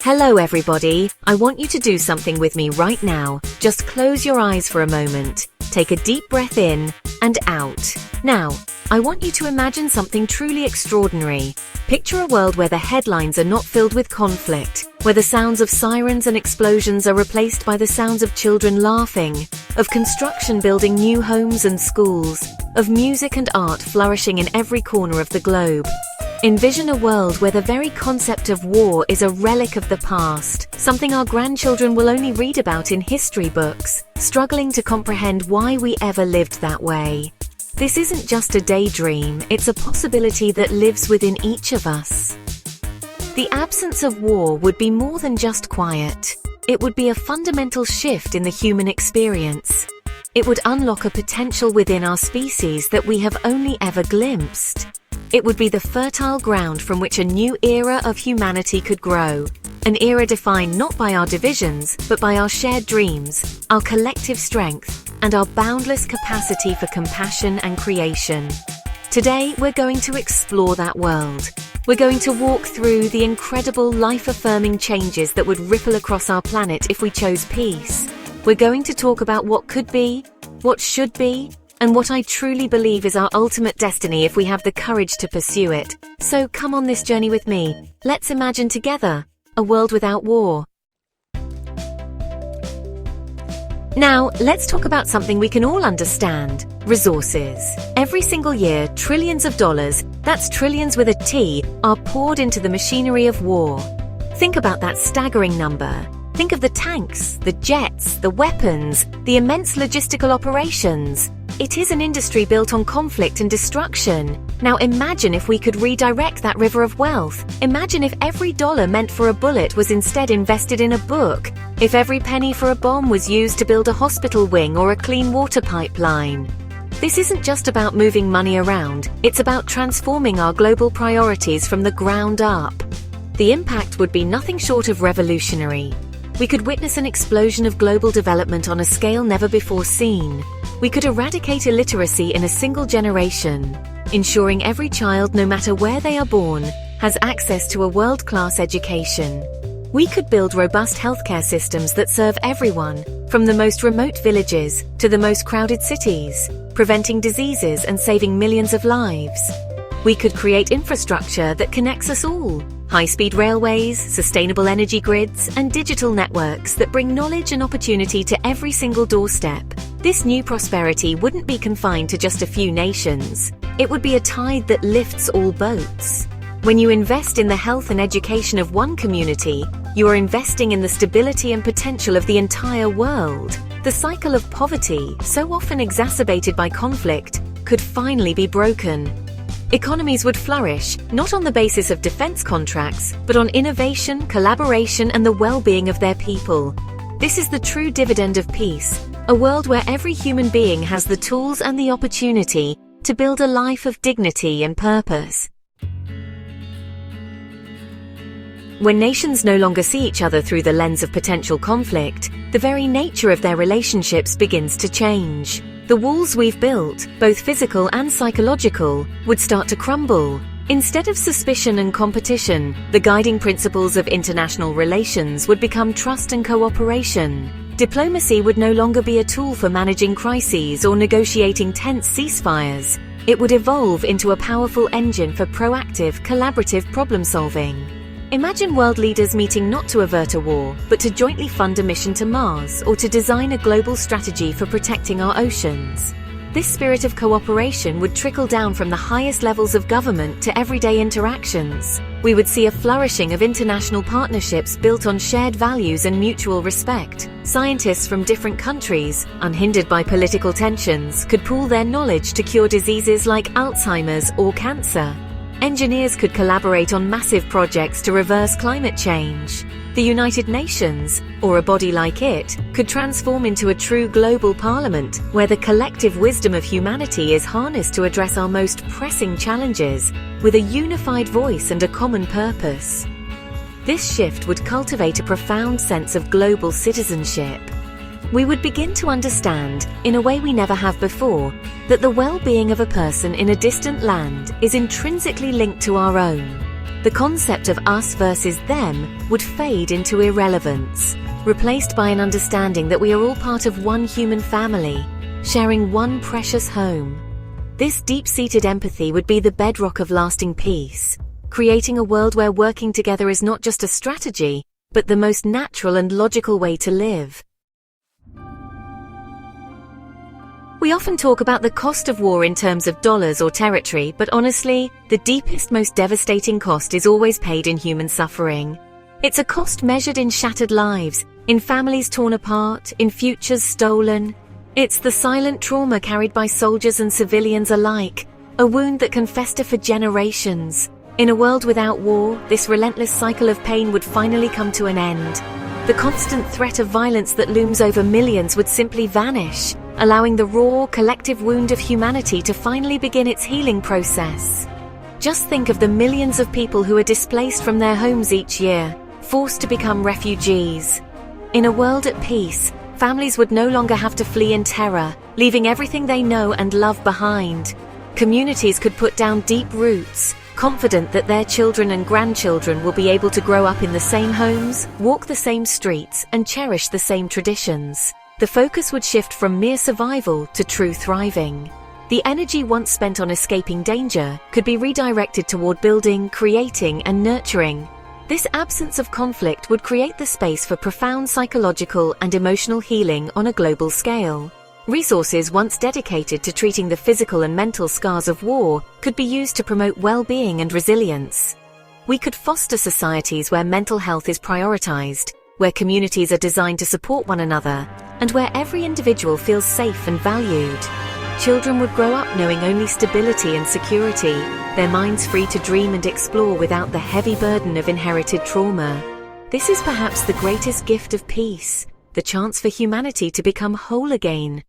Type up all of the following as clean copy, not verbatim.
Hello everybody, I want you to do something with me right now. Just close your eyes for a moment, take a deep breath in and out. Now, I want you to imagine something truly extraordinary. Picture a world where the headlines are not filled with conflict, where the sounds of sirens and explosions are replaced by the sounds of children laughing, of construction building new homes and schools, of music and art flourishing in every corner of the globe. Envision a world where the very concept of war is a relic of the past, something our grandchildren will only read about in history books, struggling to comprehend why we ever lived that way. This isn't just a daydream, it's a possibility that lives within each of us. The absence of war would be more than just quiet. It would be a fundamental shift in the human experience. It would unlock a potential within our species that we have only ever glimpsed. It would be the fertile ground from which a new era of humanity could grow. An era defined not by our divisions, but by our shared dreams, our collective strength, and our boundless capacity for compassion and creation. Today, we're going to explore that world. We're going to walk through the incredible life-affirming changes that would ripple across our planet if we chose peace. We're going to talk about what could be, what should be, and what I truly believe is our ultimate destiny if we have the courage to pursue it. So come on this journey with me. Let's imagine together a world without war. Now, let's talk about something we can all understand: resources. Every single year, trillions of dollars, that's trillions with a T, are poured into the machinery of war. Think about that staggering number. Think of the tanks, the jets, the weapons, the immense logistical operations. It is an industry built on conflict and destruction. Now imagine if we could redirect that river of wealth. Imagine if every dollar meant for a bullet was instead invested in a book. If every penny for a bomb was used to build a hospital wing or a clean water pipeline. This isn't just about moving money around, it's about transforming our global priorities from the ground up. The impact would be nothing short of revolutionary. We could witness an explosion of global development on a scale never before seen. We could eradicate illiteracy in a single generation, ensuring every child, no matter where they are born, has access to a world-class education. We could build robust healthcare systems that serve everyone, from the most remote villages to the most crowded cities, preventing diseases and saving millions of lives. We could create infrastructure that connects us all: high-speed railways, sustainable energy grids, and digital networks that bring knowledge and opportunity to every single doorstep. This new prosperity wouldn't be confined to just a few nations. It would be a tide that lifts all boats. When you invest in the health and education of one community, you are investing in the stability and potential of the entire world. The cycle of poverty, so often exacerbated by conflict, could finally be broken. Economies would flourish, not on the basis of defense contracts, but on innovation, collaboration, and the well-being of their people. This is the true dividend of peace, a world where every human being has the tools and the opportunity to build a life of dignity and purpose. When nations no longer see each other through the lens of potential conflict, the very nature of their relationships begins to change. The walls we've built, both physical and psychological, would start to crumble. Instead of suspicion and competition, the guiding principles of international relations would become trust and cooperation. Diplomacy would no longer be a tool for managing crises or negotiating tense ceasefires. It would evolve into a powerful engine for proactive, collaborative problem-solving. Imagine world leaders meeting not to avert a war, but to jointly fund a mission to Mars or to design a global strategy for protecting our oceans. This spirit of cooperation would trickle down from the highest levels of government to everyday interactions. We would see a flourishing of international partnerships built on shared values and mutual respect. Scientists from different countries, unhindered by political tensions, could pool their knowledge to cure diseases like Alzheimer's or cancer. Engineers could collaborate on massive projects to reverse climate change. The United Nations, or a body like it, could transform into a true global parliament where the collective wisdom of humanity is harnessed to address our most pressing challenges with a unified voice and a common purpose. This shift would cultivate a profound sense of global citizenship. We would begin to understand, in a way we never have before, that the well-being of a person in a distant land is intrinsically linked to our own. The concept of us versus them would fade into irrelevance, replaced by an understanding that we are all part of one human family, sharing one precious home. This deep-seated empathy would be the bedrock of lasting peace, creating a world where working together is not just a strategy, but the most natural and logical way to live. We often talk about the cost of war in terms of dollars or territory, but honestly, the deepest, most devastating cost is always paid in human suffering. It's a cost measured in shattered lives, in families torn apart, in futures stolen. It's the silent trauma carried by soldiers and civilians alike, a wound that can fester for generations. In a world without war, this relentless cycle of pain would finally come to an end. The constant threat of violence that looms over millions would simply vanish, allowing the raw, collective wound of humanity to finally begin its healing process. Just think of the millions of people who are displaced from their homes each year, forced to become refugees. In a world at peace, families would no longer have to flee in terror, leaving everything they know and love behind. Communities could put down deep roots, confident that their children and grandchildren will be able to grow up in the same homes, walk the same streets, and cherish the same traditions. The focus would shift from mere survival to true thriving. The energy once spent on escaping danger could be redirected toward building, creating, and nurturing. This absence of conflict would create the space for profound psychological and emotional healing on a global scale. Resources once dedicated to treating the physical and mental scars of war could be used to promote well-being and resilience. We could foster societies where mental health is prioritized, where communities are designed to support one another, and where every individual feels safe and valued. Children would grow up knowing only stability and security, their minds free to dream and explore without the heavy burden of inherited trauma. This is perhaps the greatest gift of peace, the chance for humanity to become whole again.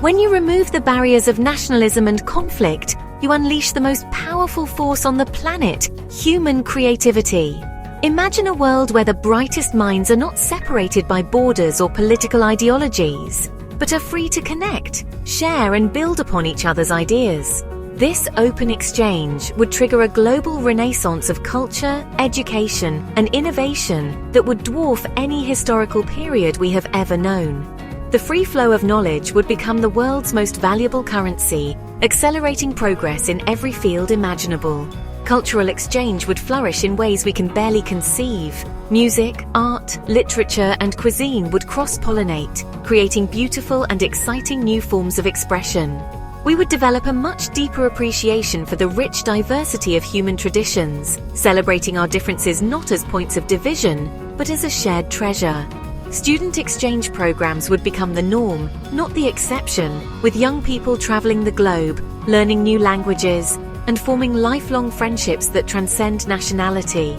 When you remove the barriers of nationalism and conflict, you unleash the most powerful force on the planet, human creativity. Imagine a world where the brightest minds are not separated by borders or political ideologies, but are free to connect, share, and build upon each other's ideas. This open exchange would trigger a global renaissance of culture, education, and innovation that would dwarf any historical period we have ever known. The free flow of knowledge would become the world's most valuable currency, accelerating progress in every field imaginable. Cultural exchange would flourish in ways we can barely conceive. Music, art, literature, and cuisine would cross-pollinate, creating beautiful and exciting new forms of expression. We would develop a much deeper appreciation for the rich diversity of human traditions, celebrating our differences not as points of division, but as a shared treasure. Student exchange programs would become the norm, not the exception, with young people traveling the globe, learning new languages, and forming lifelong friendships that transcend nationality.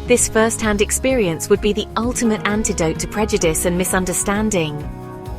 This first-hand experience would be the ultimate antidote to prejudice and misunderstanding.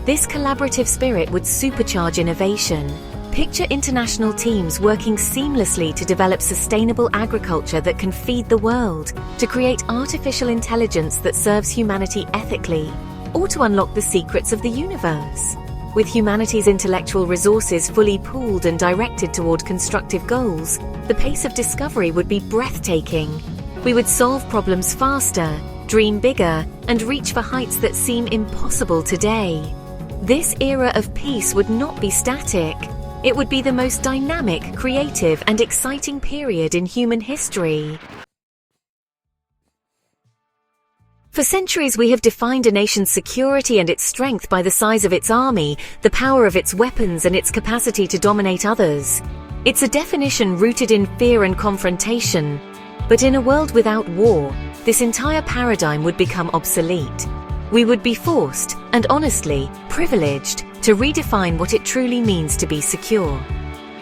This collaborative spirit would supercharge innovation. Picture international teams working seamlessly to develop sustainable agriculture that can feed the world, to create artificial intelligence that serves humanity ethically, or to unlock the secrets of the universe. With humanity's intellectual resources fully pooled and directed toward constructive goals, the pace of discovery would be breathtaking. We would solve problems faster, dream bigger, and reach for heights that seem impossible today. This era of peace would not be static. It would be the most dynamic, creative, and exciting period in human history. For centuries, we have defined a nation's security and its strength by the size of its army, the power of its weapons, and its capacity to dominate others. It's a definition rooted in fear and confrontation. But in a world without war, this entire paradigm would become obsolete. We would be forced, and honestly, privileged, to redefine what it truly means to be secure.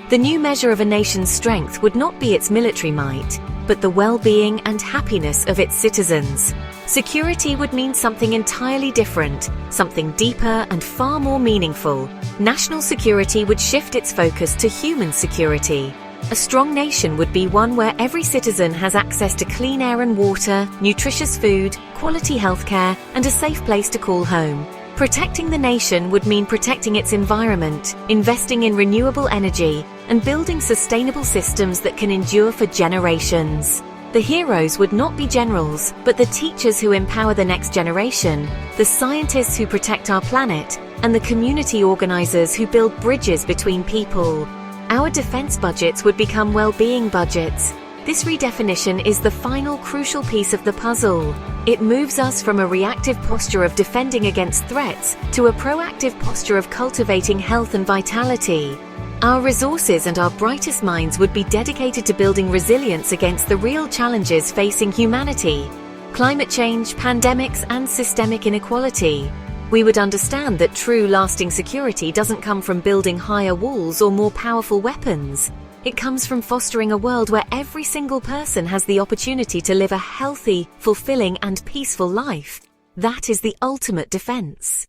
The new measure of a nation's strength would not be its military might, but the well-being and happiness of its citizens. Security would mean something entirely different, something deeper and far more meaningful. National security would shift its focus to human security. A strong nation would be one where every citizen has access to clean air and water, nutritious food, quality healthcare, and a safe place to call home. Protecting the nation would mean protecting its environment, investing in renewable energy, and building sustainable systems that can endure for generations. The heroes would not be generals, but the teachers who empower the next generation, the scientists who protect our planet, and the community organizers who build bridges between people. Our defense budgets would become well-being budgets. This redefinition is the final crucial piece of the puzzle. It moves us from a reactive posture of defending against threats to a proactive posture of cultivating health and vitality. Our resources and our brightest minds would be dedicated to building resilience against the real challenges facing humanity: climate change, pandemics, and systemic inequality. We would understand that true lasting security doesn't come from building higher walls or more powerful weapons. It comes from fostering a world where every single person has the opportunity to live a healthy, fulfilling, and peaceful life. That is the ultimate defense.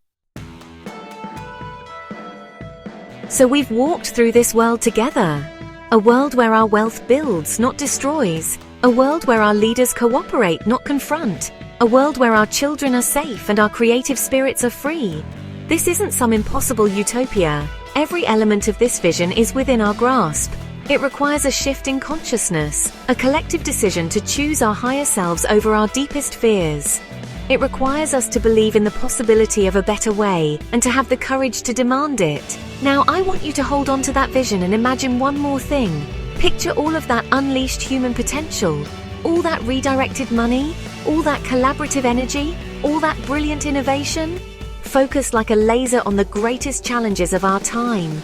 So we've walked through this world together. A world where our wealth builds, not destroys. A world where our leaders cooperate, not confront. A world where our children are safe and our creative spirits are free. This isn't some impossible utopia. Every element of this vision is within our grasp. It requires a shift in consciousness, a collective decision to choose our higher selves over our deepest fears. It requires us to believe in the possibility of a better way and to have the courage to demand it. Now, I want you to hold on to that vision and imagine one more thing. Picture all of that unleashed human potential, all that redirected money, all that collaborative energy, all that brilliant innovation. Focus like a laser on the greatest challenges of our time.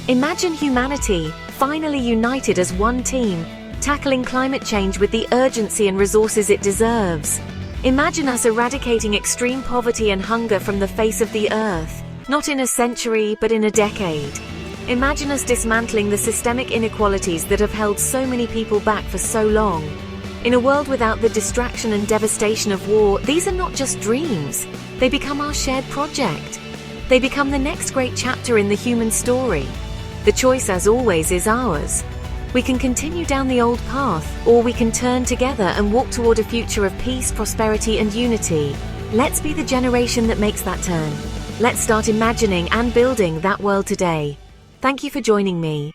Imagine humanity finally united as one team, tackling climate change with the urgency and resources it deserves. Imagine us eradicating extreme poverty and hunger from the face of the earth, not in a century, but in a decade. Imagine us dismantling the systemic inequalities that have held so many people back for so long. In a world without the distraction and devastation of war, these are not just dreams. They become our shared project. They become the next great chapter in the human story. The choice, as always, is ours. We can continue down the old path, or we can turn together and walk toward a future of peace, prosperity, and unity. Let's be the generation that makes that turn. Let's start imagining and building that world today. Thank you for joining me.